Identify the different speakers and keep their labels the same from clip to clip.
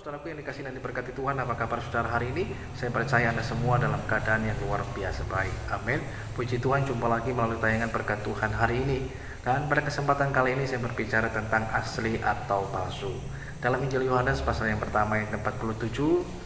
Speaker 1: saudaraku yang dikasihi dan diberkati Tuhan, apa kabar saudara hari ini? Saya percaya Anda semua dalam keadaan yang luar biasa baik. Amin. Puji Tuhan, jumpa lagi melalui tayangan berkat Tuhan hari ini. Dan pada kesempatan kali ini saya berbicara tentang asli atau palsu. Dalam Injil Yohanes pasal yang pertama ayat 47,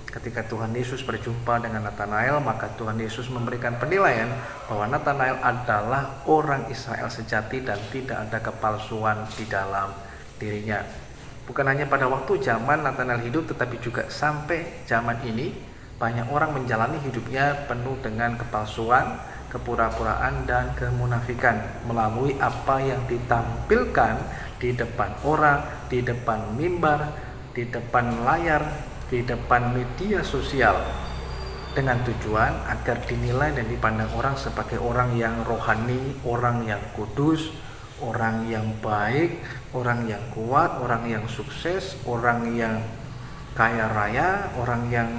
Speaker 1: ketika Tuhan Yesus berjumpa dengan Natanael, maka Tuhan Yesus memberikan penilaian bahwa Natanael adalah orang Israel sejati dan tidak ada kepalsuan di dalam dirinya. Bukan hanya pada waktu zaman Natanael hidup, tetapi juga sampai zaman ini banyak orang menjalani hidupnya penuh dengan kepalsuan, kepura-puraan, dan kemunafikan melalui apa yang ditampilkan di depan orang, di depan mimbar, di depan layar, di depan media sosial, dengan tujuan agar dinilai dan dipandang orang sebagai orang yang rohani, orang yang kudus, orang yang baik, orang yang kuat, orang yang sukses, orang yang kaya raya, orang yang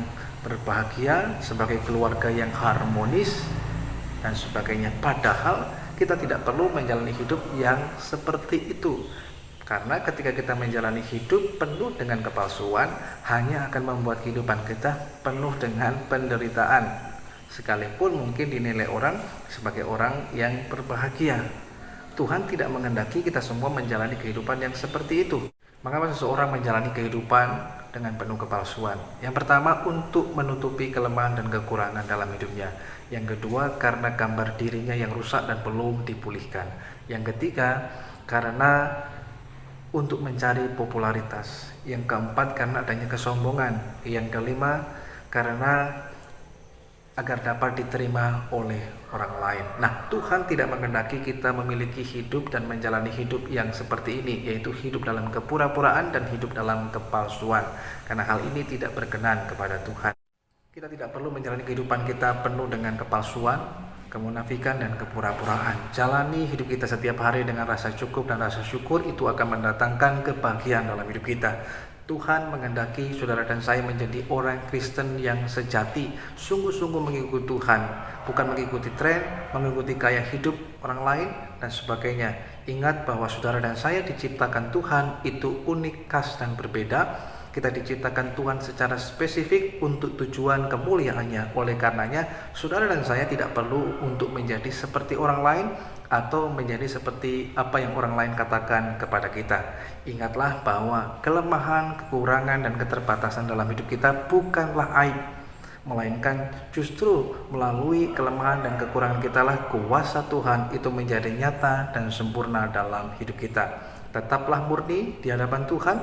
Speaker 1: berbahagia, sebagai keluarga yang harmonis dan sebagainya. Padahal kita tidak perlu menjalani hidup yang seperti itu. Karena ketika kita menjalani hidup penuh dengan kepalsuan, hanya akan membuat kehidupan kita penuh dengan penderitaan. Sekalipun mungkin dinilai orang sebagai orang yang berbahagia. Tuhan tidak menghendaki kita semua menjalani kehidupan yang seperti itu. Mengapa seseorang menjalani kehidupan dengan penuh kepalsuan? Yang pertama, untuk menutupi kelemahan dan kekurangan dalam hidupnya. Yang kedua, karena gambar dirinya yang rusak dan belum dipulihkan. Yang ketiga, karena untuk mencari popularitas. Yang keempat, karena adanya kesombongan. Yang kelima, karena agar dapat diterima oleh orang lain. Nah, Tuhan tidak menghendaki kita memiliki hidup dan menjalani hidup yang seperti ini, yaitu hidup dalam kepura-puraan dan hidup dalam kepalsuan. Karena hal ini tidak berkenan kepada Tuhan. Kita tidak perlu menjalani kehidupan kita penuh dengan kepalsuan, kemunafikan, dan kepura-puraan. Jalani hidup kita setiap hari dengan rasa cukup dan rasa syukur, itu akan mendatangkan kebahagiaan dalam hidup kita. Tuhan menghendaki saudara dan saya menjadi orang Kristen yang sejati, sungguh-sungguh mengikuti Tuhan, bukan mengikuti tren, mengikuti gaya hidup orang lain, dan sebagainya. Ingat bahwa saudara dan saya diciptakan Tuhan itu unik, khas, dan berbeda. Kita diciptakan Tuhan secara spesifik untuk tujuan kemuliaannya. Oleh karenanya, saudara dan saya tidak perlu untuk menjadi seperti orang lain atau menjadi seperti apa yang orang lain katakan kepada kita. Ingatlah bahwa kelemahan, kekurangan, dan keterbatasan dalam hidup kita bukanlah aib, melainkan justru melalui kelemahan dan kekurangan kita lah kuasa Tuhan itu menjadi nyata dan sempurna dalam hidup kita. Tetaplah murni di hadapan Tuhan,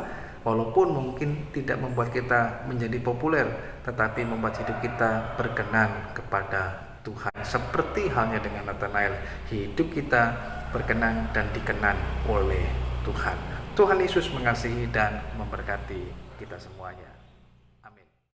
Speaker 1: walaupun mungkin tidak membuat kita menjadi populer, tetapi membuat hidup kita berkenan kepada Tuhan. Seperti halnya dengan Natanael, hidup kita berkenan dan dikenan oleh Tuhan. Tuhan Yesus mengasihi dan memberkati kita semuanya.